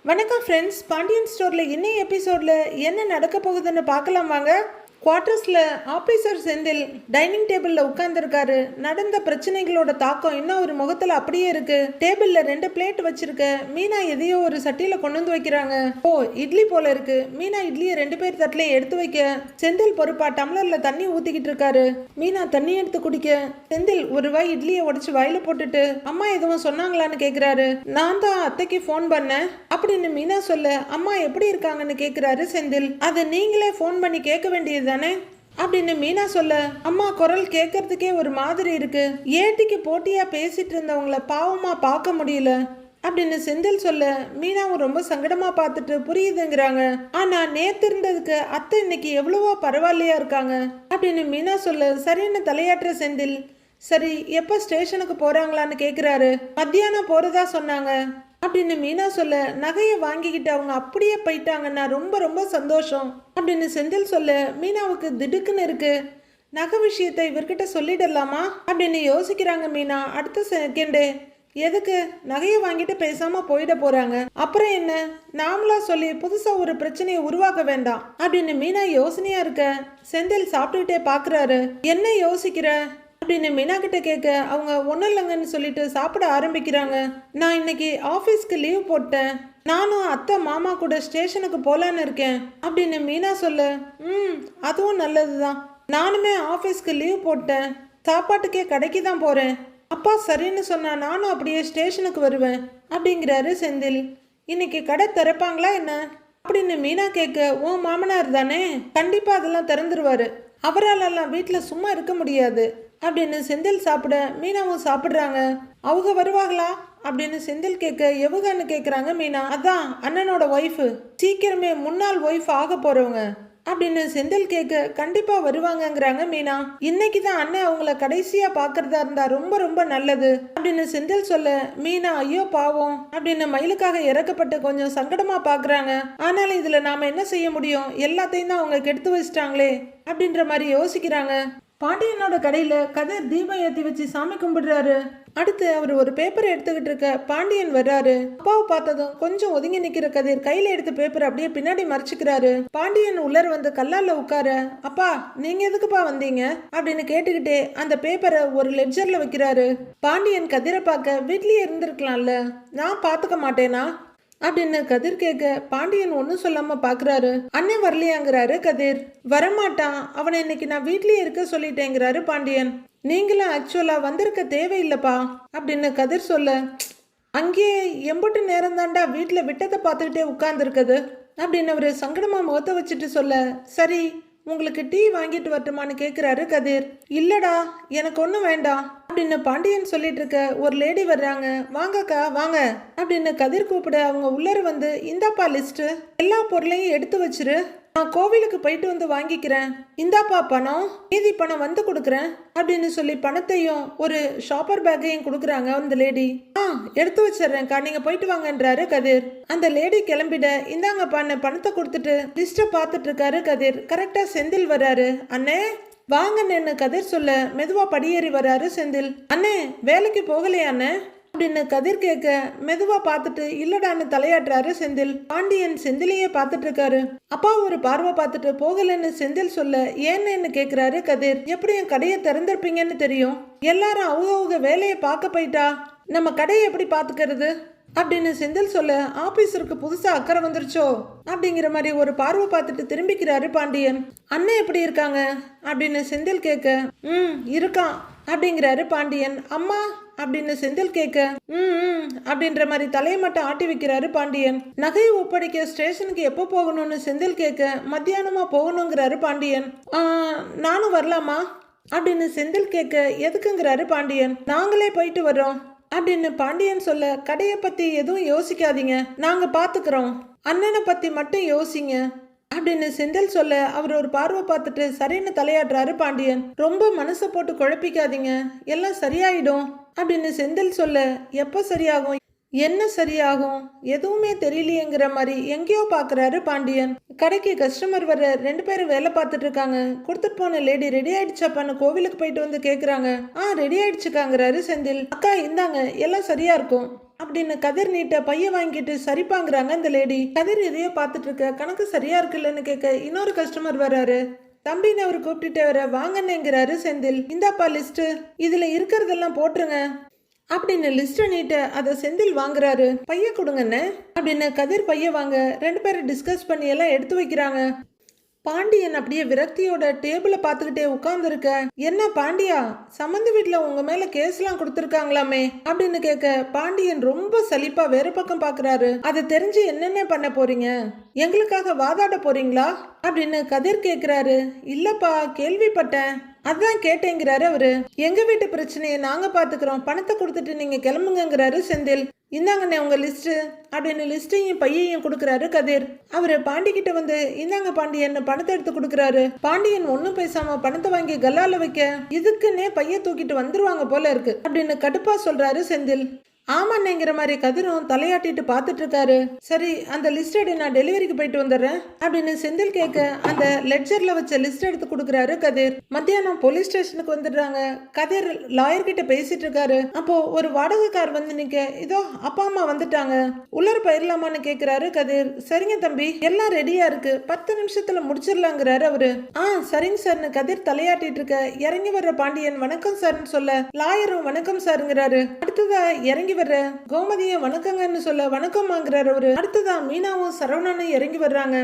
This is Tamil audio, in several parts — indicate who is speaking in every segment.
Speaker 1: வணக்கம் ஃப்ரெண்ட்ஸ். பாண்டியன் ஸ்டோரில் இன்னும் எபிசோடில் என்ன நடக்க போகுதுன்னு பார்க்கலாம் வாங்க. குவார்ட்டர்ஸில் ஆஃபீஸர் செந்தில் டைனிங் டேபிளில் உட்காந்துருக்காரு. நடந்த பிரச்சனைகளோட தாக்கம் இன்னும் ஒரு முகத்தில் அப்படியே இருக்கு. டேபிளில் 2 பிளேட் வச்சிருக்க. மீனா எதையோ ஒரு சட்டியில் கொண்டு வந்து வைக்கிறாங்க. ஓ, இட்லி போல இருக்கு. மீனா இட்லியை 2 பேர் தட்டிலையும் எடுத்து வைக்க செந்தில் பொறுப்பா டம்ளரில் தண்ணி ஊற்றிக்கிட்டு இருக்காரு. மீனா தண்ணி எடுத்து குடிக்க செந்தில் ஒரு வாய் இட்லியை உடச்சி வாயில போட்டுட்டு அம்மா எதுவும் சொன்னாங்களான்னு கேட்குறாரு. நான் தான் அத்தைக்கு ஃபோன் பண்ணேன் அப்படின்னு மீனா சொல்ல, அம்மா எப்படி இருக்காங்கன்னு கேட்குறாரு செந்தில். அதை நீங்களே ஃபோன் பண்ணி கேட்க வேண்டியது அப்படின்னு மீனா சொல்ல, அம்மா குரல் கேட்கறதுக்கே ஒரு மாதிரி இருக்கு. ஏட்டிக்கு போட்டியா பேசிட்டு இருந்தவங்கள பாவமா பார்க்க முடியல அப்படின்னு செந்தில் சொல்ல, மீனாவும் ரொம்ப சங்கடமா பார்த்துட்டு புரியுதுங்கிறாங்க. ஆனா நேத்து இருந்ததுக்கு அத்தை இன்னைக்கு எவ்வளவோ பரவாயில்லையா இருக்காங்க அப்படின்னு மீனா சொல்ல, சரின்னு தலையாட்டுற செந்தில், சரி எப்போ ஸ்டேஷனுக்கு போறாங்களான்னு கேட்குறாரு. மத்தியானம் போறதா சொன்னாங்க அப்படின்னு மீனா சொல்ல, நகையை வாங்கிக்கிட்டு அவங்க அப்படியே போயிட்டாங்கன்னா ரொம்ப ரொம்ப சந்தோஷம் அப்படின்னு செந்தில் சொல்ல, மீனாவுக்கு திடுக்குன்னு இருக்கு. நகை விஷயத்தை இவர்கிட்ட சொல்லிடலாமா அப்படின்னு யோசிக்கிறாங்க மீனா. அடுத்த செகண்டே எதுக்கு நகையை வாங்கிட்டு பேசாம போயிட போறாங்க, அப்புறம் என்ன நாமளா சொல்லி புதுசா ஒரு பிரச்சனையை உருவாக்க வேண்டாம் அப்படின்னு மீனா யோசனையா இருக்க செந்தில் சாப்பிட்டுக்கிட்டே பாக்குறாரு. என்ன யோசிக்கிற அப்படின்னு மீனா கிட்ட கேட்க, அவங்க ஒன்றும் இல்லைங்கன்னு சொல்லிட்டு சாப்பிட ஆரம்பிக்கிறாங்க. நான் இன்னைக்கு ஆஃபீஸ்க்கு லீவ் போட்டேன். நானும் அத்தை மாமா கூட ஸ்டேஷனுக்கு போகலான்னு இருக்கேன் அப்படின்னு மீனா சொல்ல, அதுவும் நல்லது தான். நானுமே ஆஃபீஸ்க்கு லீவ் போட்டேன். சாப்பாட்டுக்கே கடைக்கு தான் போகிறேன். அப்பா சரின்னு சொன்னா நானும் அப்படியே ஸ்டேஷனுக்கு வருவேன் அப்படிங்கிறாரு செந்தில். இன்னைக்கு கடை திறப்பாங்களா என்ன அப்படின்னு மீனா கேட்க, ஓ மாமனார் தானே, கண்டிப்பாக அதெல்லாம் திறந்துருவாரு. அவராலெல்லாம் வீட்டில் சும்மா இருக்க முடியாது அப்படின்னு செந்தில் சாப்பிட மீனாவும் சாப்பிட்றாங்க. அவங்க வருவாங்களா அப்படின்னு செந்தில் கேட்க, எவகன்னு கேட்குறாங்க மீனா. அதான் அண்ணனோட ஒய்ஃபு, சீக்கிரமே முன்னாள் ஒய்ஃப் ஆக போகிறவங்க அப்படின்னு செந்தில் கேட்க, கண்டிப்பா வருவாங்கங்கிறாங்க மீனா. இன்னைக்கு தான் அண்ணன் அவங்கள கடைசியா பாக்குறதா இருந்தா ரொம்ப ரொம்ப நல்லது அப்படின்னு செந்தில் சொல்ல, மீனா ஐயோ பாவம் அப்படின்னு மயிலுக்காக இறக்கப்பட்டு கொஞ்சம் சங்கடமா பாக்குறாங்க. ஆனாலும் இதுல நாம என்ன செய்ய முடியும், எல்லாத்தையும் தான் அவங்க கெடுத்து வச்சிட்டாங்களே அப்படின்ற மாதிரி யோசிக்கிறாங்க. பாண்டியனோட கடையில கதிர் தீபம் ஏற்றி வச்சு சாமி கும்பிடுறாரு. அடுத்து அவர் ஒரு பேப்பரை எடுத்துக்கிட்டு இருக்க பாண்டியன் வர்றாரு. அப்பாவை பார்த்ததும் கொஞ்சம் ஒதுங்கி நிக்கிற கதிர் கையில எடுத்த பேப்பர் அப்படியே பின்னாடி மறைச்சுக்கிறாரு. பாண்டியன் உள்ளர் வந்து கல்லால உட்கார, அப்பா நீங்க எதுக்குப்பா வந்தீங்க அப்படின்னு கேட்டுக்கிட்டே அந்த பேப்பரை ஒரு லெட்ஜர்ல வைக்கிறாரு. பாண்டியன் கதிரை பார்க்க, வீட்லயே இருந்திருக்கலாம்ல, நான் பாத்துக்க மாட்டேனா அப்படின்னு கதிர் கேட்க, பாண்டியன் ஒன்றும் சொல்லாம பாக்குறாரு. அண்ணன் வரலையாங்கிறாரு கதிர். வரமாட்டான், அவனை இன்னைக்கு நான் வீட்லயே இருக்க சொல்லிட்டேங்கிறாரு பாண்டியன். நீங்களும் ஆக்சுவலா வந்திருக்க தேவையில்லைப்பா அப்படின்னு கதிர் சொல்ல, அங்கேயே எம்பட்டு நேரம் தாண்டா வீட்டில் விட்டதை பார்த்துக்கிட்டே உட்கார்ந்துருக்குது அப்படின்னு அவரு சங்கடமா முகத்தை வச்சுட்டு சொல்ல, சரி உங்களுக்கு டீ வாங்கிட்டு வரட்டுமான்னு கேட்குறாரு கதிர். இல்லடா எனக்கு ஒன்றும் வேண்டாம் அப்படின்னு பாண்டியன் சொல்லிட்டு இருக்க ஒரு லேடி வர்றாங்க. வாங்கக்கா வாங்க அப்படின்னு கதிர் கூப்பிட, அவங்க உள்ளர வந்து, இந்தாப்பா லிஸ்ட்டு, எல்லா பொருளையும் எடுத்து வச்சிரு, நான் கோவிலுக்கு போயிட்டு வந்து வாங்கிக்கிறேன், இந்தாப்பா பணம், மீதி பணம் வந்து கொடுக்குறேன் அப்படின்னு சொல்லி பணத்தையும் ஒரு ஷாப்பர் பேக்கையும் கொடுக்குறாங்க அந்த லேடி. எடுத்து வச்சிடுறேன்க்கா, நீங்க போயிட்டு வாங்கன்றாரு கதிர். அந்த லேடி கிளம்பிட, இந்தாங்கப்பா பணத்தை கொடுத்துட்டு லிஸ்ட்டை பார்த்துட்டு இருக்காரு கதிர். கரெக்டா செந்தில் வர்றாரு. அண்ணே வாங்கன்னு கதிர் சொல்ல, மெதுவா படியேறி வர்றாரு செந்தில். அண்ணே வேலைக்கு போகலையா அண்ணே அப்படின்னு கதிர் கேட்க, மெதுவா பார்த்துட்டு இல்லடான்னு தலையாட்டுறாரு செந்தில். பாண்டியன் செந்திலையே பார்த்துட்டு இருக்காரு. அப்பா ஒரு பார்வை பார்த்துட்டு போகலன்னு செந்தில் சொல்ல, ஏன்னு கேட்கிறாரு கதிர். எப்படி என் கடையை திறந்திருப்பீங்கன்னு தெரியும், எல்லாரும் அவங்க வேலையை பார்க்க போயிட்டா நம்ம கடையை எப்படி பார்த்துக்கிறது அப்படின்னு செந்தில் சொல்ல, ஆபீஸருக்கு புதுசா அக்கறை வந்துருச்சோ அப்படிங்கிற மாதிரி ஒரு பார்வை பார்த்துட்டு திரும்பிக்கிறாரு பாண்டியன். அண்ணன் எப்படி இருக்காங்க அப்படின்னு செந்தில் கேட்க, இருக்கான் அப்படிங்கிறாரு பாண்டியன். அம்மா அப்படின்னு செந்தில் கேட்க, அப்படின்ற மாதிரி தலையை மட்டும் ஆட்டி வைக்கிறாரு பாண்டியன். நகையை ஒப்படைக்க ஸ்டேஷனுக்கு எப்போ போகணும்னு செந்தில் கேட்க, மத்தியானமா போகணுங்கிறாரு பாண்டியன். நானும் வரலாமா அப்படின்னு செந்தில் கேட்க, எதுக்குங்கிறாரு பாண்டியன். நாங்களே போயிட்டு வர்றோம் அப்படின்னு பாண்டியன் சொல்ல, கடையை பத்தி எதுவும் யோசிக்காதீங்க, நாங்க பாத்துக்கிறோம், அண்ணனை பத்தி மட்டும் யோசிங்க அப்படின்னு செந்தில் சொல்ல, அவர் ஒரு பார்வை பார்த்துட்டு சரின்னு தலையாடுறாரு பாண்டியன். ரொம்ப மனசை போட்டு குழப்பிக்காதீங்க, எல்லாம் சரியாயிடும் அப்படின்னு செந்தில் சொல்ல, எப்போ சரியாகும், என்ன சரியாகும், எதுவுமே தெரியலையேங்கிற மாதிரி எங்கேயோ பார்க்குறாரு பாண்டியன். கடைக்கு கஸ்டமர் வர 2 பேரும் வேலை பார்த்துட்டு இருக்காங்க. கொடுத்துட்டு போன லேடி ரெடி ஆயிடுச்சாப்பான்னு கோவிலுக்கு போயிட்டு வந்து கேட்குறாங்க. ரெடி ஆயிடுச்சுக்காங்கிறாரு செந்தில். அக்கா இந்தாங்க எல்லாம் சரியா இருக்கும் அப்படின்னு கதிர் நீட்ட பைய வாங்கிட்டு சரிப்பாங்கிறாங்க இந்த லேடி. கதிர் எதையோ பார்த்துட்டு இருக்க, கணக்கு சரியா இருக்குல்லன்னு கேட்க இன்னொரு கஸ்டமர் வராரு. தம்பின்னு அவர் கூப்பிட்டுட்டே வர, வாங்கன்னுங்கிறாரு செந்தில். இந்தாப்பா லிஸ்ட், இதுல இருக்கிறதெல்லாம் போட்டுருங்க அப்படின்னு லிஸ்ட்டை நீட்ட அதை செந்தில் வாங்குறாரு. பைய கொடுங்கண்ணே அப்படின்னு கதிர் பைய வாங்க 2 பேரும் டிஸ்கஸ் பண்ணி எல்லாம் எடுத்து வைக்கிறாங்க. பாண்டியன் அப்படியே விரக்தியோட டேபிளை பார்த்துக்கிட்டே உட்கார்ந்துருக்க. என்ன பாண்டியா, சம்மந்தி வீட்டுல உங்க மேல கேஸ்லாம் கொடுத்துருக்காங்களாமே அப்படின்னு கேட்க பாண்டியன் ரொம்ப சலிப்பா வேற பக்கம் பாக்குறாரு. அதை தெரிஞ்சு என்னென்ன பண்ண போறீங்க, எங்களுக்காக வாதாட போறீங்களா அப்படின்னு கதிர் கேக்குறாரு. இல்லப்பா, கேள்விப்பட்டேன், அதான் கேட்டேங்கிறாரு அவரு. எங்க வீட்டு பிரச்சனையை நாங்க பாத்துக்கிறோம், பணத்தை கொடுத்துட்டு நீங்க கிளம்புங்கிறாரு செந்தில். இந்தாங்கண்ணே உங்க லிஸ்ட் அப்படின்னு லிஸ்டையும் பையையும் கொடுக்குறாரு கதிர். அவரு பாண்டிகிட்ட வந்து இந்தாங்க பாண்டியன் பணத்தை எடுத்து கொடுக்குறாரு. பாண்டியன் ஒன்னும் பேசாம பணத்தை வாங்கி கல்லால வைக்க இதுக்குன்னே பைய தூக்கிட்டு வந்துருவாங்க போல இருக்கு அப்படின்னு கடுப்பா சொல்றாரு செந்தில். ஆமாண்ணேங்கிற மாதிரி கதிரும் தலையாட்டிட்டு பார்த்துட்டு இருக்காரு. சரி, அந்த லிஸ்ட் எடு, நான் டெலிவரிக்கு போயிட்டு வந்துடுறேன் அப்படின்னு செந்தில் கேட்க அந்த லெட்ஜர்ல வச்ச லிஸ்ட் எடுத்து கொடுக்குறாரு கதிர். மத்தியானம் போலீஸ் ஸ்டேஷனுக்கு வந்துடுறாங்க. கதிர் லாயர் கிட்ட பேசிட்டு இருக்காரு. அப்போ ஒரு வாடகை கார் வந்து நிக்க, இதோ அப்பா அம்மா வந்துட்டாங்க, உள்ளர போயிடலாமான்னு கேட்கிறாரு கதிர். சரிங்க தம்பி, எல்லாம் ரெடியா இருக்கு, 10 நிமிஷத்துல முடிச்சிடலாங்கிறாரு அவரு. சரிங்க சார்னு கதிர் தலையாட்டிட்டு இருக்க, இறங்கி வர்ற பாண்டியன் வணக்கம் சார்னு சொல்ல லாயரும் வணக்கம் சாருங்கிறாரு. அடுத்ததா இறங்கி வர்ற கோமதியை வணக்கங்கன்னு சொல்ல வணக்கம் வாங்குறாரு அவரு. அடுத்ததான் மீனாவும் சரவணனும் இறங்கி வர்றாங்க.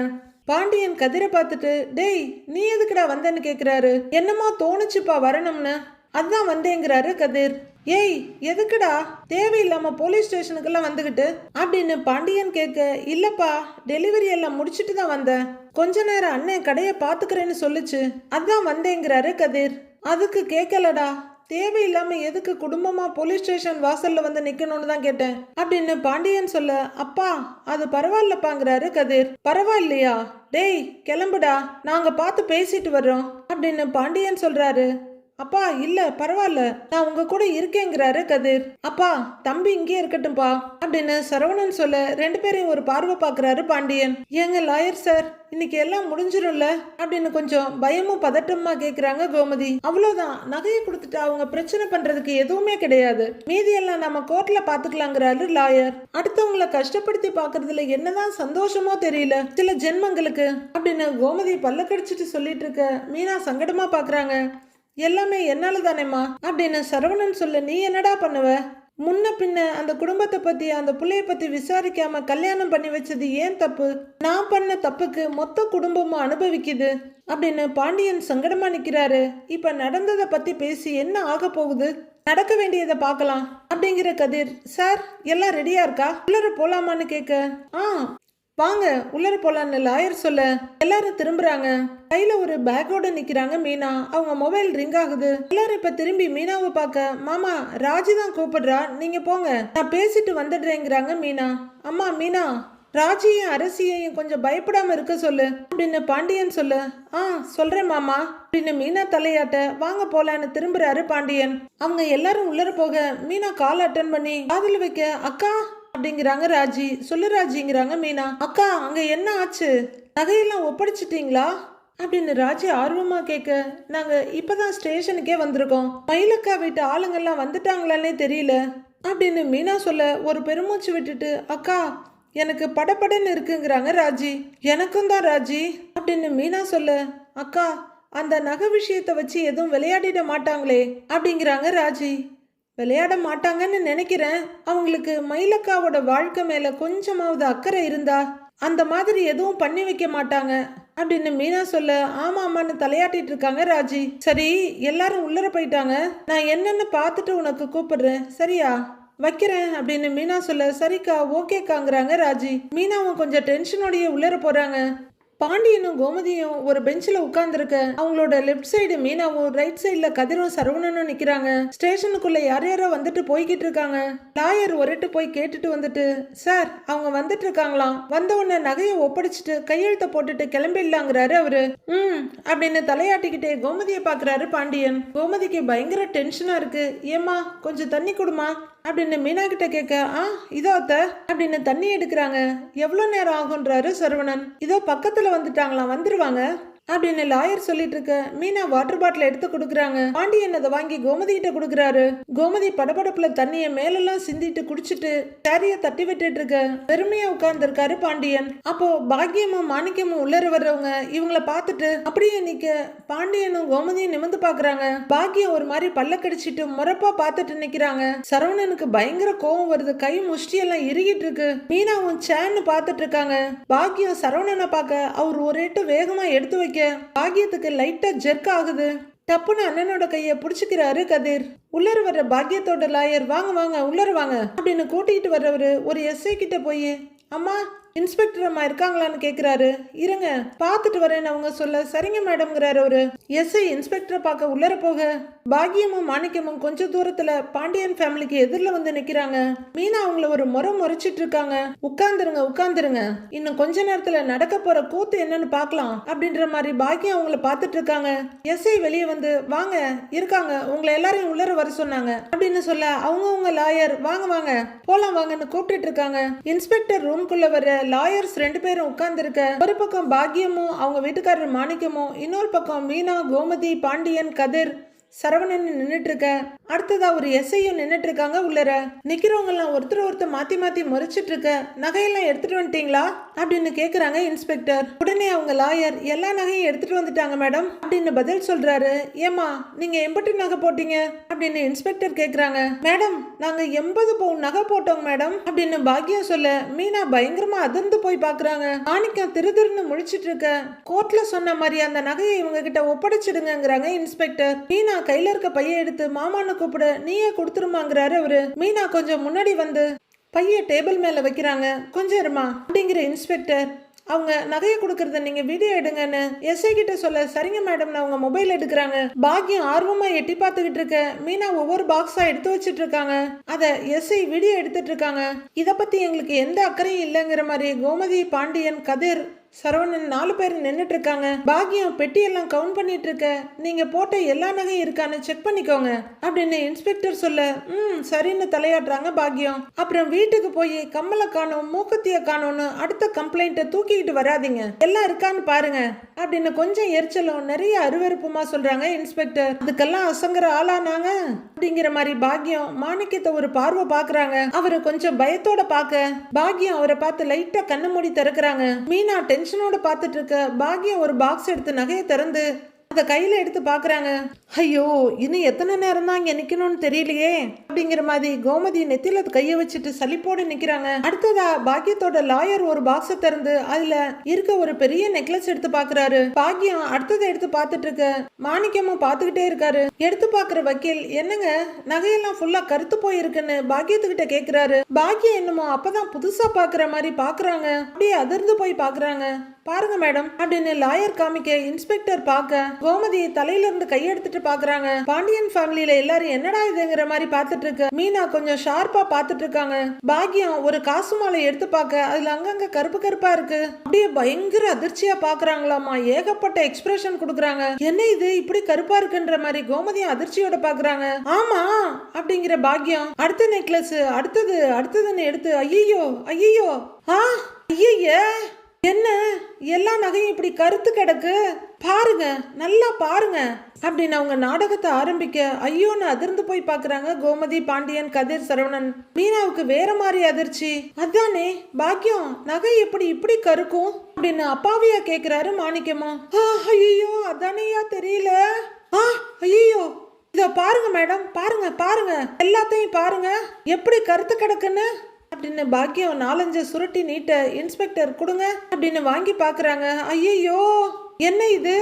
Speaker 1: பாண்டியன் கதிரை பார்த்துட்டு, டேய் நீ எதுக்குடா வந்தேன்னு கேக்குறாரு. என்னமோ தோணுச்சுப்பா வரணும்னு, அதான் வந்தேங்கிறாரு கதிர். ஏய் எதுக்குடா தேவையில்லாம போலீஸ் ஸ்டேஷனுக்கெல்லாம் வந்துகிட்டு அப்படின்னு பாண்டியன் கேட்க, இல்லப்பா டெலிவரி எல்லாம் முடிச்சிட்டு தான் வந்தேன், கொஞ்ச நேரம் அண்ணன் கடையை பாத்துக்கிறேன்னு சொல்லுச்சு, அதான் வந்தேங்கிறாரு கதிர். அதுக்கு கேட்கலடா, தேவையில்லாம எதுக்கு குடும்பமா போலீஸ் ஸ்டேஷன் வாசல்ல வந்து நிக்கணும்னு தான் கேட்டேன் அப்படின்னு பாண்டியன் சொல்ல, அப்பா அது பரவாயில்லப்பாங்கிறாரு கதிர். பரவாயில்லையா, டேய் கிளம்புடா, நாங்க பார்த்து பேசிட்டு வர்றோம் அப்படின்னு பாண்டியன் சொல்றாரு. அப்பா இல்ல பரவாயில்ல, நான் உங்க கூட இருக்கேங்கிறாரு கதிர். அப்பா தம்பி இங்கே இருக்கட்டும்பா அப்படின்னு சரவணன் சொல்ல 2 பேரையும் ஒரு பார்வை பாக்குறாரு பாண்டியன். ஏங்க லாயர் சார், இன்னைக்கு எல்லாம் முடிஞ்சிடும்ல அப்படின்னு கொஞ்சம் பயமும் பதட்டமா கேக்குறாங்க கோமதி. அவ்வளவுதான், நகையை கொடுத்துட்டு அவங்க பிரச்சனை பண்றதுக்கு எதுவுமே கிடையாது, மீதி எல்லாம் நம்ம கோர்ட்ல பாத்துக்கலாங்கிறாரு லாயர். அடுத்தவங்களை கஷ்டப்படுத்தி பாக்குறதுல என்னதான் சந்தோஷமோ தெரியல சில ஜென்மங்களுக்கு அப்படின்னு கோமதி பல்ல கடிச்சிட்டு சொல்லிட்டு இருக்க மீனா சங்கடமா பாக்குறாங்க. எல்லாமே என்னால தானேம்மா அப்படின்னு சரவணன் சொல்ல, நீ என்னடா பண்ணுவ, முன்ன பின்ன அந்த குடும்பத்தை பத்தி அந்த பிள்ளைய பத்தி விசாரிக்காம கல்யாணம் பண்ணி வச்சது ஏன் தப்பு, நான் பண்ண தப்புக்கு மொத்த குடும்பமும் அனுபவிக்குது அப்படின்னு பாண்டியன் சங்கடமா நிக்கிறாரு. இப்ப நடந்ததை பத்தி பேசி என்ன ஆக போகுது, நடக்க வேண்டியதை பார்க்கலாம் அப்படிங்கிற கதிர். சார் எல்லாம் ரெடியா இருக்கா, உள்ளர போலாமான்னு கேட்க, வாங்க உள்ளர போலான்னு லாயர் சொல்ல எல்லாரும் திரும்புறாங்க. கையில ஒரு பேக்கோட நிக்கிறாங்க மீனா. அவங்க மொபைல் ரிங் ஆகுது. எல்லாரும் இப்ப திரும்பி மீனாவை பார்க்க, மாமா ராஜி தான் கூப்பிடுறா, நீங்க போங்க நான் பேசிட்டு வந்துடுறேங்கிறாங்க மீனா. அம்மா மீனா, ராஜியும் அரசியையும் கொஞ்சம் பயப்படாம இருக்க சொல்லு அப்படின்னு பாண்டியன் சொல்ல, சொல்றேன் மாமா அப்படின்னு மீனா தலையாட்ட வாங்க போலான்னு திரும்புறாரு பாண்டியன். அவங்க எல்லாரும் உள்ளர போக மீனா கால் அட்டன் பண்ணி காதுல வைக்க, அக்கா அப்படிங்கிறாங்க ராஜி. சொல்லு ராஜிங்கிறாங்க மீனா. அக்கா அங்க என்ன ஆச்சு, நகையெல்லாம் ஒப்படைச்சிட்டீங்களா அப்படின்னு ராஜி ஆர்வமா கேட்க, நாங்க இப்பதான் ஸ்டேஷனுக்கே வந்திருக்கோம், மயிலக்கா வீட்டு ஆளுங்கெல்லாம் வந்துட்டாங்களான்னே தெரியல அப்படின்னு மீனா சொல்ல ஒரு பெருமூச்சு விட்டுட்டு, அக்கா எனக்கு படபடன்னு இருக்குங்கிறாங்க ராஜி. எனக்கும் தான் ராஜி அப்படின்னு மீனா சொல்ல, அக்கா அந்த நகை விஷயத்தை வச்சு எதுவும் விளையாடிட மாட்டாங்களே அப்படிங்கிறாங்க ராஜி. விளையாட மாட்டாங்கன்னு நினைக்கிறேன், அவங்களுக்கு மயிலக்காவோட வாழ்க்கை மேல கொஞ்சமாவது அக்கறை இருந்தா அந்த மாதிரி எதுவும் பண்ணி வைக்க மாட்டாங்க அப்படின்னு மீனா சொல்ல, ஆமா ஆமான்னு தலையாட்டிட்டு இருக்காங்க ராஜி. சரி எல்லாரும் உள்ளர போயிட்டாங்க, நான் என்னன்னு பார்த்துட்டு உனக்கு கூப்பிடுறேன் சரியா, வைக்கிறேன் அப்படின்னு மீனா சொல்ல, சரிக்கா ஓகேக்காங்கிறாங்க ராஜி. மீனாவும் கொஞ்சம் டென்ஷனோடய உள்ளர போறாங்க. பாண்டியனும் கோமதியும் ஒரு பெஞ்சில் உட்கார்ந்துருக்க, அவங்களோட லெஃப்ட் சைடு மீனாவும் ரைட் சைட்ல கதிரும் சரவணனும் நிக்கிறாங்க. ஸ்டேஷனுக்குள்ள யார் யாரோ வந்துட்டு போய்கிட்டு இருக்காங்க. லாயர் ஒருட்டு போய் கேட்டுட்டு வந்துட்டு, சார் அவங்க வந்துட்டு இருக்காங்களாம், வந்த உடனே நகையை ஒப்படைச்சிட்டு கையெழுத்த போட்டுட்டு கிளம்பிடலாங்கிறாரு அவரு. அப்படின்னு தலையாட்டிக்கிட்டே கோமதியை பாக்குறாரு பாண்டியன். கோமதிக்கு பயங்கர டென்ஷனா இருக்கு. ஏமா கொஞ்சம் தண்ணி கொடுமா அப்படின்னு மீனா கிட்ட கேட்க, இதோ அத்த அப்படின்னு தண்ணி எடுக்கிறாங்க. எவ்வளவு நேரம் ஆகுன்றாரு சரவணன். இதோ பக்கத்துல வந்துட்டாங்களாம், வந்துருவாங்க அப்படின்னு லாயர் சொல்லிட்டு இருக்க மீனா வாட்டர் பாட்டில் எடுத்து கொடுக்குறாங்க. பாண்டியன் அதை வாங்கி கோமதி கிட்ட கொடுக்குறாரு. கோமதி படபடப்புல தண்ணிய மேலெல்லாம் சிந்திட்டு குடிச்சிட்டு சாரிய தட்டி விட்டுட்டு இருக்க பெருமையா உட்கார்ந்து இருக்காரு பாண்டியன். அப்போ பாக்கியமும் மாணிக்கமும் உள்ளர வர்றவங்க இவங்களை பார்த்துட்டு அப்படியே நிக்க பாண்டியனும் கோமதியும் நிமிந்து பாக்குறாங்க. பாக்கியம் ஒரு மாதிரி பல்ல கடிச்சிட்டு முறப்பா பார்த்துட்டு நிக்கிறாங்க. சரவணனுக்கு பயங்கர கோவம் வருது. கை முஷ்டி எல்லாம் இறுகிட்டு இருக்கு. மீனாவும் சேன்னு பார்த்துட்டு இருக்காங்க. பாக்கியம் சரவணனை பார்க்க அவர் ஒரு எட்டு வேகமா எடுத்து வைக்க பாக்கியத்துக்கு லைட்டா ஜெர்க் ஆகுது. டப்புன்னு அண்ணனோட கைய புடிச்சுக்கிறாரு கதிர். உள்ளர வர்ற பாக்கியத்தோட லாயர் வாங்க வாங்க உள்ளர வாங்க அப்படின்னு கூட்டிகிட்டு வர்றவரு ஒரு எஸ்ஐ கிட்ட போய் அம்மா இன்ஸ்பெக்டர் அம்மா இருக்காங்களான்னு கேக்குறாரு. இருங்க பார்த்துட்டு வரேன்னு அவங்க சொல்ல சரிங்க மேடம்ங்கிறாரு. ஒரு எஸ்ஐ இன்ஸ்பெக்டரை பார்க்க உள்ளர போக பாக்கியமும் மாணிக்கமும் கொஞ்சம் தூரத்துல பாண்டியன் ஃபேமிலிக்கு எதிரில் வந்து நிக்கிறாங்க. மீனா அவங்கள ஒரு முறைச்சிட்டு இருக்காங்க. உட்கார்ந்துருங்க உட்கார்ந்துருங்க, இன்னும் கொஞ்ச நேரத்துல நடக்க போற கூத்து என்னன்னு பாக்கலாம் அப்படின்ற மாதிரி பாக்கியம் அவங்கள பார்த்துட்டு இருக்காங்க. எஸ்ஐ வெளியே வந்து வாங்க இருக்காங்க, உங்களை எல்லாரையும் உள்ளர வர சொன்னாங்க அப்படின்னு சொல்ல அவங்க லாயர் வாங்க வாங்க போலாம் வாங்கன்னு கூப்பிட்டு இருக்காங்க. இன்ஸ்பெக்டர் ரூம்குள்ள வர லாயர்ஸ் 2 பேரும் உட்கார்ந்து இருக்க ஒரு பக்கம் பாக்கியமும் அவங்க வீட்டுக்காரர் மாணிக்கமும், இன்னொரு பக்கம் மீனா, கோமதி, பாண்டியன், கதிர், சரவணன் நின்னுட்டு இருக்க. அடுத்ததா ஒரு எஸ்ஐயும் நின்னுட்டு இருக்காங்க. உள்ளர நிக்கிறவங்க எல்லாம் ஒருத்தர் மாத்தி மாத்தி முறைச்சிட்டு இருக்க. நகையெல்லாம் எடுத்துட்டு வந்துட்டீங்களா அப்படின்னு கேக்குறாங்க இன்ஸ்பெக்டர். உடனே அவங்க லாயர் எல்லா நகையும் எடுத்துட்டு வந்துட்டாங்க மேடம் அப்படின்னு பதில் சொல்றாரு. ஏமா நீங்க 80 நகை போட்டீங்க அப்படின்னு இன்ஸ்பெக்டர் கேக்குறாங்க. மேடம் நாங்க 80 பவுன் நகை போட்டோம் மேடம் அப்படின்னு பாக்கியம் சொல்ல மீனா பயங்கரமா அதிர்ந்து போய் பாக்குறாங்க. மாணிக்கம் திருன்னு முழிச்சிட்டு இருக்க. கோர்ட்ல சொன்ன மாதிரி அந்த நகையை இவங்க கிட்ட ஒப்படைச்சிடுங்கிறாங்க இன்ஸ்பெக்டர். மீனா கையில இருக்க பைய எடுத்து மாமான்னு கூப்பிட நீயே கொடுத்துருமாங்கிறாரு அவரு. மீனா கொஞ்சம் முன்னாடி வந்து பைய டேபிள் மேல வைக்கிறாங்க. கொஞ்சம் இருமா அப்படிங்கிற இன்ஸ்பெக்டர் அவங்க நகையை கொடுக்கறத நீங்க வீடியோ எடுங்கன்னு எஸ்ஐ கிட்ட சொல்ல சரிங்க மேடம் அவங்க மொபைல் எடுக்கிறாங்க. பாக்கியம் ஆர்வமா எட்டி பார்த்துக்கிட்டு இருக்க. மீனா ஒவ்வொரு பாக்ஸா எடுத்து வச்சிட்டு இருக்காங்க. அத எஸ்ஐ வீடியோ எடுத்துட்டு இருக்காங்க. இத பத்தி எங்களுக்கு எந்த அக்கறையும் இல்லைங்கிற மாதிரி கோமதி, பாண்டியன், கதிர், சரவணன் 4 பேர் நின்னுட்டு இருக்காங்க. பாக்கியம் பெட்டியெல்லாம் கவுண்ட் பண்ணிட்டு இருக்க. நீங்க போட்ட எல்லா நகையும் இருக்கான்னு செக் பண்ணிக்கோங்க அப்படின்னு இன்ஸ்பெக்டர் சொல்ல சரின்னு தலையாடுறாங்க பாக்கியம். அப்புறம் வீட்டுக்கு போய் கம்மலை காணோம், மூக்கத்திய காணோம்னு அடுத்த கம்ப்ளைண்ட்டை தூக்கிட்டு வராதிங்க, எல்லாம் இருக்கான்னு பாருங்க அப்படின்னு கொஞ்சம் எரிச்சலும் நிறைய அருவருப்புமா சொல்றாங்க இன்ஸ்பெக்டர். அதுக்கெல்லாம் அசங்கர ஆளானாங்க அப்படிங்கிற மாதிரி பாக்கியம் மாணிக்கத்தை ஒரு பார்வை பாக்குறாங்க. அவரு கொஞ்சம் பயத்தோட பாக்க பாக்கியம் அவரை பார்த்து லைட்டா கண்ணு மூடி திறக்கிறாங்க. மீனா டென்ஷனோட பார்த்துட்டு இருக்க. பாக்கியம் ஒரு பாக்ஸ் எடுத்து நகையை திறந்து அதை கையில எடுத்து பாக்குறாங்க. ஐயோ இன்னும் எத்தனை நேரம் தான் இங்க நிக்கணும்னு தெரியலையே அப்படிங்கிற மாதிரி கோமதி நெத்தில கைய வச்சுட்டு சலிப்போடு நிக்கிறாங்க. அடுத்ததா பாக்கியத்தோட லாயர் ஒரு பாக்ஸை திறந்து அதுல இருக்க ஒரு பெரிய நெக்லஸ் எடுத்து பாக்குறாரு. பாக்கியம் அடுத்ததை எடுத்து பார்த்துட்டு இருக்க. மாணிக்கமும் பார்த்துக்கிட்டே இருக்காரு. எடுத்து பாக்குற வக்கீல் என்னங்க நகையெல்லாம் ஃபுல்லா கருத்து போயிருக்குன்னு பாக்கியத்துக்கிட்ட கேக்குறாரு. பாக்கியம் என்னமோ அப்பதான் புதுசா பாக்குற மாதிரி பாக்குறாங்க. அப்படியே அதிர்ந்து போய் பாக்குறாங்க. பாருங்க மேடம் அப்படின்னு லாயர் காமிக்க இன்ஸ்பெக்டர் பார்க்க கோமதி தலையில இருந்து கையெடுத்துட்டு பாக்குறாங்க. பாண்டியன் ஃபேமிலியில எல்லாரும் என்னடா இதுங்கிற மாதிரி பார்த்துட்டு இருக்கு. மீனா கொஞ்சம் ஷார்ப்பா பார்த்துட்டு இருக்காங்க. பாக்கியம் ஒரு காசு மாலை எடுத்து பார்க்க அதுல அங்கங்க கருப்பு கருப்பா இருக்கு. அப்படியே பயங்கர அதிர்ச்சியா பாக்குறாங்களாமா. ஏகப்பட்ட எக்ஸ்பிரஷன் கொடுக்குறாங்க. என்ன இது இப்படி கருப்பா இருக்குன்ற மாதிரி கோமதியும் அதிர்ச்சியோட பாக்குறாங்க. ஆமா அப்படிங்கிற பாக்கியம் அடுத்த நெக்லஸ் அடுத்ததுன்னு எடுத்து ஐயோ ஐயோ ஐய என்ன எல்லா நகையும் இப்படி கருத்து கிடக்கு பாருங்க நல்லா பாருங்க அப்படின்னு அவங்க நாடகத்தை ஆரம்பிக்க ஐயோன்னு அதிர்ந்து போய் பாக்குறாங்க கோமதி, பாண்டியன், கதிர், சரவணன். மீனாவுக்கு வேற மாதிரி அதிர்ச்சி. அதானே பாக்கியம் நகை எப்படி இப்படி கருக்கும் அப்படின்னு அப்பாவியா கேக்குறாரு மாணிக்கமா. ஐயோ அதானையா தெரியல. ஐயோ இத பாருங்க மேடம் பாருங்க எல்லாத்தையும் பாருங்க எப்படி கருத்து கிடக்குன்னு அப்படின்னு பாக்கியம் 4-5 சுருட்டி நீட்ட இன்ஸ்பெக்டர் கொடுங்க அப்படின்னு வாங்கி பாக்குறாங்க. ஐயோ என்ன இது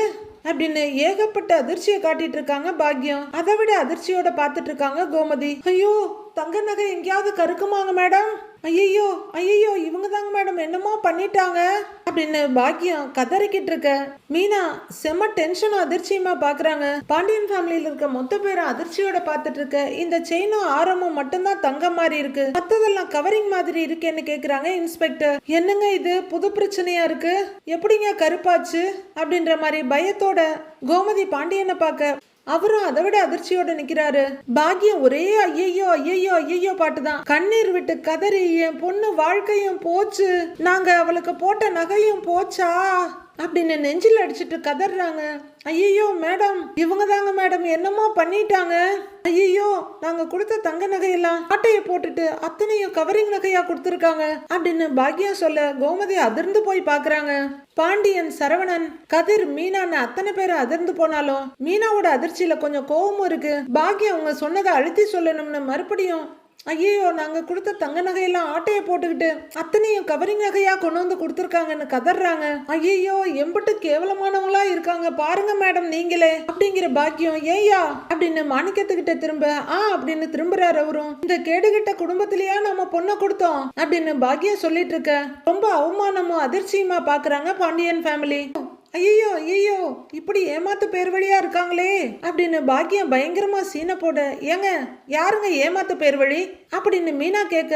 Speaker 1: அப்படின்னு ஏகப்பட்ட அதிர்ச்சியை காட்டிட்டு இருக்காங்க பாக்கியம். அதை விட அதிர்ச்சியோட பாத்துட்டு இருக்காங்க கோமதி. ஐயோ தங்க நகை எங்கேயாவது கருக்குமாங்க மேடம், ஐயோ இவங்க தாங்க மேடம் என்னமோ பண்ணிட்டாங்க அப்படின்னு பாக்கியம் கதறிக்கிட்டு இருக்க. மீனா செம்ம டென்ஷனும் அதிர்ச்சியுமா பாக்குறாங்க. பாண்டியன் ஃபேமிலியில இருக்க மொத்த பேரும் அதிர்ச்சியோட பாத்துட்டு இருக்க. இந்த செயினும் ஆரமும் மட்டும்தான் தங்க மாதிரி இருக்கு, மத்ததெல்லாம் கவரிங் மாதிரி இருக்கேன்னு கேக்குறாங்க இன்ஸ்பெக்டர். என்னங்க இது புது பிரச்சனையா இருக்கு, எப்படிங்க கருப்பாச்சு அப்படின்ற மாதிரி பயத்தோட கோமதி பாண்டியனை பார்க்க அவரும் அதை விட அதிர்ச்சியோட நிக்கிறாரு. பாக்கியம் ஒரே ஐயோ பாட்டுதான். கண்ணீர் விட்டு கதறி என் பொண்ணு வாழ்க்கையும் போச்சு, நாங்க அவளுக்கு போட்ட நகையும் போச்சா அப்படின்னு நெஞ்சில் அடிச்சுட்டு கதறாங்க. ஐயோ மேடம், இவங்க தாங்க மேடம் என்னமோ பண்ணிட்டாங்க. ஐயோ, நாங்க கொடுத்த தங்க நகையெல்லாம் ஆட்டைய போட்டுட்டு அத்தனையும் கவரிங் நகையா கொடுத்துருக்காங்க அப்படின்னு பாக்யம் சொல்ல கோமதி அதிர்ந்து போய் பாக்குறாங்க. பாண்டியன், சரவணன், கதிர், மீனான்னு அத்தனை பேரும் அதிர்ந்து போனாலும் மீனாவோட அதிர்ச்சியில கொஞ்சம் கோபமும் இருக்கு. பாக்யம் அவங்க சொன்னதை அழுத்தி சொல்லணும்னு மறுபடியும் ஐயோ, நாங்க கொடுத்த தங்க நகையெல்லாம் ஆட்டைய போட்டுக்கிட்டு அத்தனையும் கவரிங் நகையா கொண்டு வந்து கொடுத்துருக்காங்கன்னு கதறாங்க. ஐயோ, எம்பிட்டு கேவலமானவங்களா இருக்காங்க பாருங்க மேடம் நீங்களே அப்படிங்கிற பாக்கியம். ஏயா அப்படின்னு மாணிக்கத்துக்கிட்ட திரும்ப அப்படின்னு திரும்புறாரு அவரும். இந்த கேடுகிட்ட குடும்பத்திலேயா நம்ம பொண்ணை கொடுத்தோம் அப்படின்னு பாக்கியம் சொல்லிட்டு இருக்க ரொம்ப அவமானமும் அதிர்ச்சியுமா பாக்குறாங்க பாண்டியன் ஃபேமிலி. ஐயோ ஐயோ, இப்படி ஏமாத்து பேர் வழியா இருக்காங்களே அப்படின்னு பாக்கியம் பயங்கரமா சீனை போட, ஏங்க யாருங்க ஏமாத்து பேர் வழி அப்படின்னு மீனா கேட்க,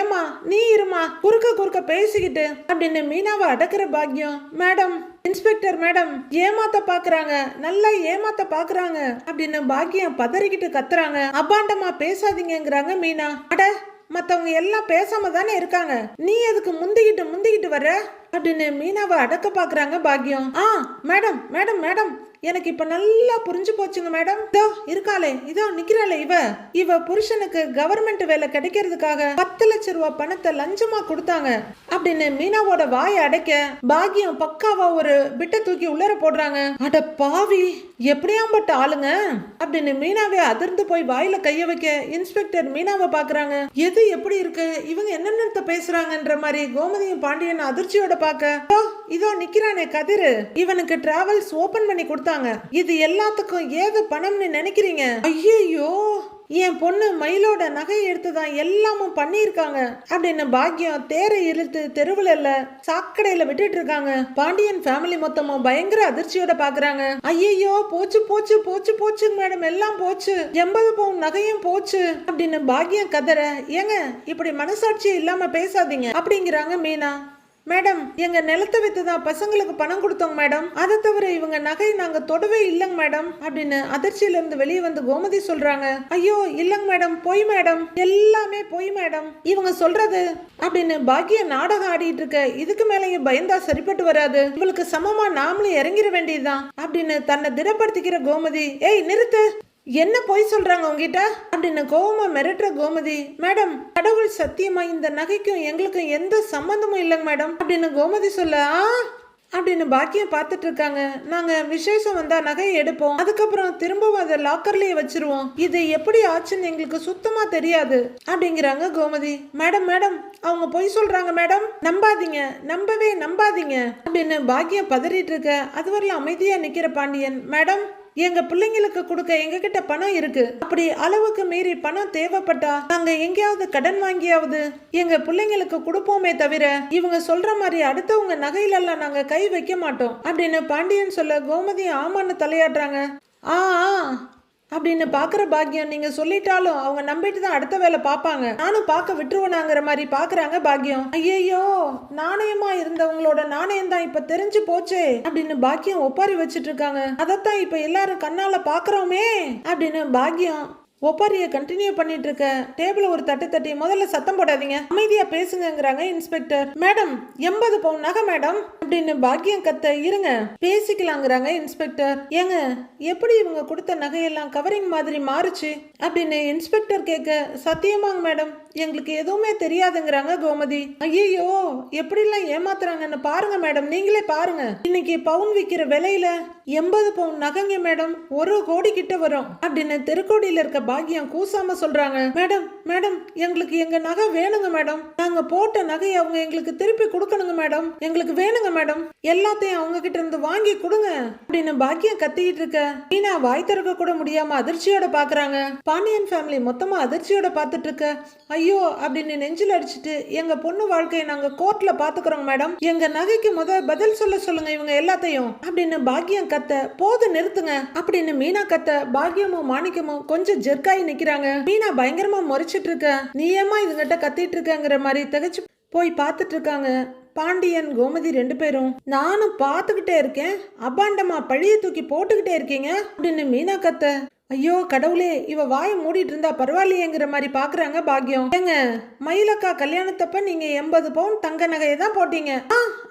Speaker 1: ஏமா நீ இருமா குறுக்க பேசிக்கிட்டு அப்படின்னு மீனாவை அடக்குற பாக்கியம். மேடம், இன்ஸ்பெக்டர் மேடம் ஏமாத்த பாக்குறாங்க, நல்லா ஏமாத்த பாக்குறாங்க அப்படின்னு பாக்கியம் பதறிக்கிட்டு கத்துறாங்க. அபாண்டமா பேசாதீங்கிறாங்க மீனா. அட, மத்தவங்க எல்லாம் பேசாம தானே இருக்காங்க, நீ எதுக்கு முந்திக்கிட்டு வர அப்படின்னு மீனாவை அடக்க பாக்குறாங்க பாக்யம். மேடம் மேடம் மேடம், எனக்கு இப்ப நல்லா புரிஞ்சு போச்சுங்க மேடம். இதோ இருக்காளே, இதோ நிக்கிறாளே, இவ புருஷனுக்கு கவர்மெண்ட் வேலை கிடைக்கிறதுக்காக 10 லட்சம் ரூபாய் பணத்தை லஞ்சமா கொடுத்தாங்க அப்படின்னு மீனாவோட வாயை அடைக்க பாக்யம் பக்காவா ஒரு பிட்ட தூக்கி உள்ளர போடுறாங்க. அட பாவி, எப்படியாம்பட்ட ஆளுங்க அப்படின்னு மீனாவே அதிர்ந்து போய் வாயில கைய வைக்க இன்ஸ்பெக்டர் மீனாவை பாக்குறாங்க. எது எப்படி இருக்கு, இவங்க என்னென்ன பேசுறாங்கன்ற மாதிரி கோமதியும் பாண்டியன் அதிர்ச்சியோட பாக்க, இதோ நிக்கிறானே கதிர், இவனுக்கு டிராவல்ஸ் ஓபன் பண்ணி கொடுத்தாங்க. இது எல்லாத்துக்கும் ஏது பணம்னு நினைக்கிறீங்க? ஐயோ, என் பொண்ணு மயிலோட நகை எடுத்துதான் எல்லாமும் பண்ணிருக்காங்க அப்படின்னு பாக்யம் தேரை இழுத்து தெருவுல இல்ல சாக்கடையில விட்டுட்டு இருக்காங்க. பாண்டியன் ஃபேமிலி மொத்தமும் பயங்கர அதிர்ச்சியோட பாக்குறாங்க. ஐயோ, போச்சு மேடம், எல்லாம் போச்சு, 80 பவுன் நகையும் போச்சு அப்படின்னு பாக்யம் கதற. ஏங்க இப்படி மனசாட்சி இல்லாம பேசாதீங்க அப்படிங்கிறாங்க மீனா. மேடம், எங்க நிலத்தை வித்து தான் பசங்களுக்கு பணம் கொடுத்தோங்க மேடம், அதை தவிர இவங்க நகை நாங்க தொடவே இல்லைங்க மேடம் அப்படின்னு அதிர்ச்சியில இருந்து வெளியே வந்து கோமதி சொல்றாங்க. ஐயோ இல்லங்க மேடம், பொய் மேடம், எல்லாமே பொய் மேடம் இவங்க சொல்றது அப்படின்னு பாக்கிய நாடகம் ஆடிட்டு இருக்க. இதுக்கு மேலேயும் பயந்தா சரிப்பட்டு வராது, இவளுக்கு சமமா நாமளும் இறங்கிட வேண்டியதுதான் அப்படின்னு தன்னை திடப்படுத்திக்கிற கோமதி. ஏய் நிறுத்து, என்ன பொய் சொல்றாங்க உங்ககிட்ட அப்படின்னு கோவமா மிரட்டுற கோமதி. மேடம், கடவுள் சத்தியமா இந்த நகைக்கும் எங்களுக்கும் எந்த சம்பந்தமும் இல்லைங்க மேடம் அப்படின்னு கோமதி சொல்ல, அப்படின்னு பாக்கியம் பார்த்துட்டு இருக்காங்க. நாங்க விசேஷம் வந்தா நகையை எடுப்போம், அதுக்கப்புறம் திரும்பவும் அதை லாக்கர்லயே வச்சிருவோம், இது எப்படி ஆச்சுன்னு எங்களுக்கு சுத்தமா தெரியாது அப்படிங்கிறாங்க கோமதி. மேடம் மேடம், அவங்க பொய் சொல்றாங்க மேடம், நம்பவே நம்பாதீங்க அப்படின்னு பாக்கியம் பதறிட்டு இருக்க. அதுவரையிலும் அமைதியா நிக்கிற பாண்டியன், மேடம் எங்க பிள்ளைங்களுக்கு கொடுக்க எங்க கிட்ட பணம் இருக்கு, அப்படி அளவுக்கு மீறி பணம் தேவைப்பட்டா நாங்க எங்கேயாவது கடன் வாங்கியாவது எங்க பிள்ளைங்களுக்கு கொடுப்போமே தவிர இவங்க சொல்ற மாதிரி அடுத்தவங்க நகையில எல்லாம் நாங்க கை வைக்க மாட்டோம் அப்படின்னு பாண்டியன் சொல்ல கோமதி ஆமான்னு தலையாடுறாங்க. அப்படின்னு பாக்குற பாக்கியம், நீங்க சொல்லிட்டாலும் அவங்க நம்பிட்டு தான் அடுத்த வேலை பாப்பாங்க, நானும் பார்க்க விட்டுருவனாங்கிற மாதிரி பாக்குறாங்க பாக்கியம். ஐயோ, நாணயமா இருந்தவங்களோட நாணயம் தான் இப்ப தெரிஞ்சு போச்சே அப்படின்னு பாக்கியம் ஒப்பாரி வச்சிட்டு இருக்காங்க. அதத்தான் இப்ப எல்லாரும் கண்ணால பாக்குறோமே அப்படின்னு பாக்கியம் ஒப்பாரிய கண்டினியூ பண்ணிட்டு இருக்க. டேபிள் ஒரு தட்டி முதல்ல சத்தம் போடாதீங்க, அமைதியா பேசுங்கிறாங்க இன்ஸ்பெக்டர். மேடம் 80 பவுன் நகை மேடம் அப்படின்னு பாக்கியம் கத்த. இருங்க பேசிக்கலாங்கிறாங்க இன்ஸ்பெக்டர். ஏங்க எப்படி இவங்க கொடுத்த நகையெல்லாம் கவரிங் மாதிரி மாறுச்சு அப்படின்னு இன்ஸ்பெக்டர் கேட்க, சத்தியமாங்க மேடம் எங்களுக்கு எதுவுமே தெரியாதுங்கிறாங்க கோமதி. ஐயோ, எப்படிலாம் ஏமாத்துறாங்கன்னு பாருங்க மேடம், நீங்களே பாருங்க, இன்னைக்கு பவுன் விற்கிற விலையில 80 பவுன் நகைங்க மேடம் 1 கோடி கிட்ட வரும் அப்படின்னு தெருக்கோடியில இருக்க பாக்கியம் கூசாம சொல்றாங்க. மேடம் மேடம், எங்களுக்கு எங்க நகை வேணுங்க மேடம், நாங்க போட்ட நகையை அவங்க எங்களுக்கு திருப்பி கொடுக்கணுங்க மேடம், எங்களுக்கு வேணுங்க மேடம், எல்லாத்தையும் அவங்க கிட்ட இருந்து வாங்கி கொடுங்க அப்படின்னு பாக்கியம் கத்திக்கிட்டு இருக்க. மீனா வாய் திறக்க கூட முடியாம அதிர்ச்சியோட பாக்குறாங்க. பாண்டியன் ஃபேமிலி மொத்தமா அதிர்ச்சியோட பாத்துட்டு இருக்க. ஐயோ அப்படின்னு நெஞ்சில் அடிச்சுட்டு, எங்க பொண்ணு வாழ்க்கையை நாங்க கோர்ட்ல பாத்துக்கிறோம் மேடம், எங்க நகைக்கு பதில் சொல்லுங்க இவங்க எல்லாத்தையும் அப்படின்னு பாக்கியம் கத்த. போது நிறுத்துங்க அப்படின்னு மீனா கத்த. பாக்கியமும் மாணிக்கமும் கொஞ்சம் ஜெர்க்காயி நிக்கிறாங்க. மீனா பயங்கரமா முறைச்சிட்டு இருக்க. நீ ஏமா இதுகிட்ட கத்திட்டு இருக்கங்கிற மாதிரி திகச்சு போய் பார்த்துட்டு இருக்காங்க. பாண்டியன் கோமதி 2 பேரும். நானும் பார்த்துக்கிட்டே இருக்கேன், அபாண்டமா பழிய தூக்கி போட்டுக்கிட்டே இருக்கீங்க அப்படின்னு மீனா கத்த. ஐயோ கடவுளே, இவ வாயை மூடிட்டு இருந்தா பரவாயில்லையேங்கிற மாதிரி பாக்குறாங்க பாக்யம். ஏங்க, மயிலக்கா கல்யாணத்தப்ப நீங்க 80 பவுன் தங்க நகையை தான் போட்டீங்க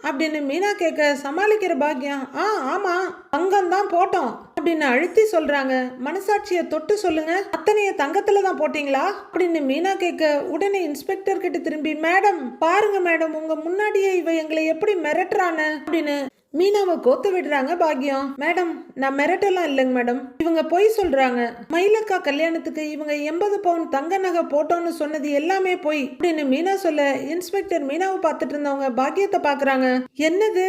Speaker 1: அப்படின்னு மீனா கேட்க சமாளிக்கிற பாக்யம். ஆமா, தங்கம் தான் போட்டோம் அப்படின்னு அழுத்தி சொல்றாங்க. மனசாட்சியை தொட்டு சொல்லுங்க, அத்தனைய தங்கத்துல தான் போட்டீங்களா அப்படின்னு மீனா கேட்க உடனே இன்ஸ்பெக்டர் கிட்ட திரும்பி, மேடம் பாருங்க மேடம், உங்க முன்னாடியே இவ எங்களை எப்படி மிரட்டுறான்னு அப்படின்னு மீனாவை கோத்து விடுறாங்க பாக்யம். மேடம், நான் மிரட்டெல்லாம் இல்லைங்க மேடம், இவங்க பொய் சொல்றாங்க. மயிலக்கா கல்யாணத்துக்கு இவங்க 80 பவுன் தங்க நகை போட்டோன்னு சொன்னது எல்லாமே பொய் அப்படின்னு மீனா சொல்ல, இன்ஸ்பெக்டர் மீனாவை பார்த்துட்டு இருந்தவங்க பாக்யத்தை பாக்குறாங்க. என்னது,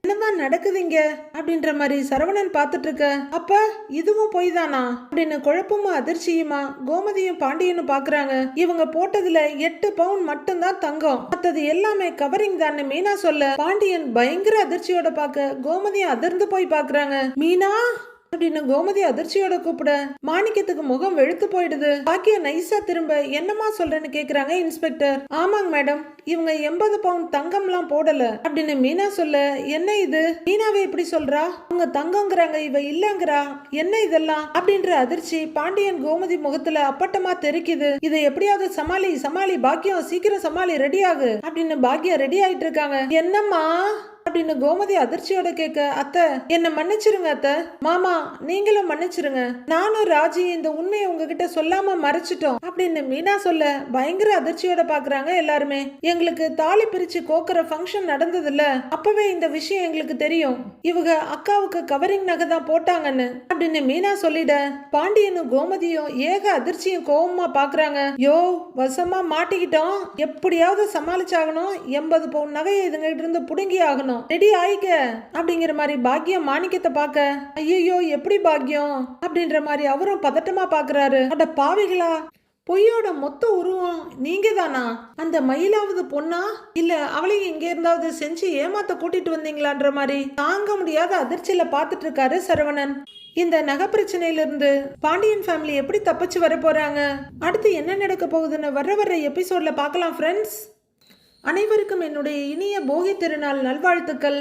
Speaker 1: என்னதான் நடக்குதுங்க அப்படின்ற மாதிரி சரவணன் பார்த்துட்டு இருக்க. அப்ப இதுவும் பொய் தானா அப்படின்னு குழப்பமா அதிர்ச்சியுமா கோமதியும் பாண்டியனும் பாக்குறாங்க. இவங்க போட்டதுல 8 பவுன் மட்டும்தான் தங்கம், மத்தது எல்லாமே கவரிங் தான் மீனா சொல்ல, பாண்டியன் பயங்கர அதிர்ச்சியோட பாக்க கோமதியும் அதிர்ந்து போய் பாக்குறாங்க. மீனா அப்படின்னு கோமதி அதிர்ச்சியோட கூப்பிட மாணிக்கத்துக்கு முகம் வெளுத்து போயிடுது. பாக்கிய நைஸா திரும்ப, என்னமா சொல்றேன்னு கேக்குறாங்க இன்ஸ்பெக்டர். ஆமாங்க மேடம், இவங்க 80 பவுன் தங்கம்லாம் போடல அப்படின்னு மீனா சொல்ல, என்ன இது மீனாவே இப்படி சொல்றா, அவங்க தங்கங்கிறாங்க இவ இல்லங்கிறா, என்ன இதெல்லாம் அப்படின்ற அதிர்ச்சி பாண்டியன் கோமதி முகத்துல அப்பட்டமா தெரிக்குது. இதை எப்படியாவது சமாளி பாக்கியம், சீக்கிரம் சமாளி, ரெடி ஆகு அப்படின்னு பாக்கியம் ரெடி ஆயிட்டு இருக்காங்க. என்னம்மா அப்படின்னு கோமதி அதிர்ச்சியோட கேட்க, அத்தை என்ன மன்னிச்சிருங்க அத்தை. மாமா நீங்களும் மன்னிச்சிருங்க, நானும் ராஜி இந்த உண்மையை உங்ககிட்ட சொல்லாம மறைச்சிட்டோம் அப்படின்னு மீனா சொல்ல பயங்கர அதிர்ச்சியோட பாக்குறாங்க எல்லாருமே. எங்களுக்கு தாலி பிரிச்சு கோக்குற ஃபங்க்ஷன் நடந்ததுல அப்பவே இந்த விஷயம் எங்களுக்கு தெரியும், இவங்க அக்காவுக்கு கவரிங் நகை தான் போட்டாங்கன்னு அப்படின்னு மீனா சொல்லிட, பாண்டியனும் கோமதியும் ஏக அதிர்ச்சியும் கோவமா பாக்குறாங்க. யோ வசமா மாட்டிக்கிட்டோம், எப்படியாவது சமாளிச்சாகணும், 80 பவுன் நகையை இதுங்கிட்ட இருந்து புடுங்கி ஆகணும், ரெடி ஆயிக்க அப்படிங்கிற மாதிரி பாக்கியம் மாணிக்கத்தை பார்க்க, ஐயோ எப்படி பாக்கியம் அப்படின்ற மாதிரி அவரும் பதட்டமா பாக்குறாரு. அட பாவிகளா, பொய்யோட மொத்த உருவம் நீங்க தானா? அந்த மயிலாவது பொண்ணா, இல்ல அவளையும் எங்க இருந்தாவது செஞ்சு ஏமாத்த கூட்டிட்டு வந்தீங்களான்ற மாதிரி தாங்க முடியாத அதிர்ச்சியில பாத்துட்டு இருக்காரு சரவணன். இந்த நகை பிரச்சனையிலிருந்து பாண்டியன் ஃபேமிலி எப்படி தப்பிச்சு வர போறாங்க, அடுத்து என்ன நடக்க போகுதுன்னு வர்ற எபிசோட்ல பார்க்கலாம் ஃப்ரெண்ட்ஸ். அனைவருக்கும் என்னுடைய இனிய போகி திருநாள் நல்வாழ்த்துக்கள்.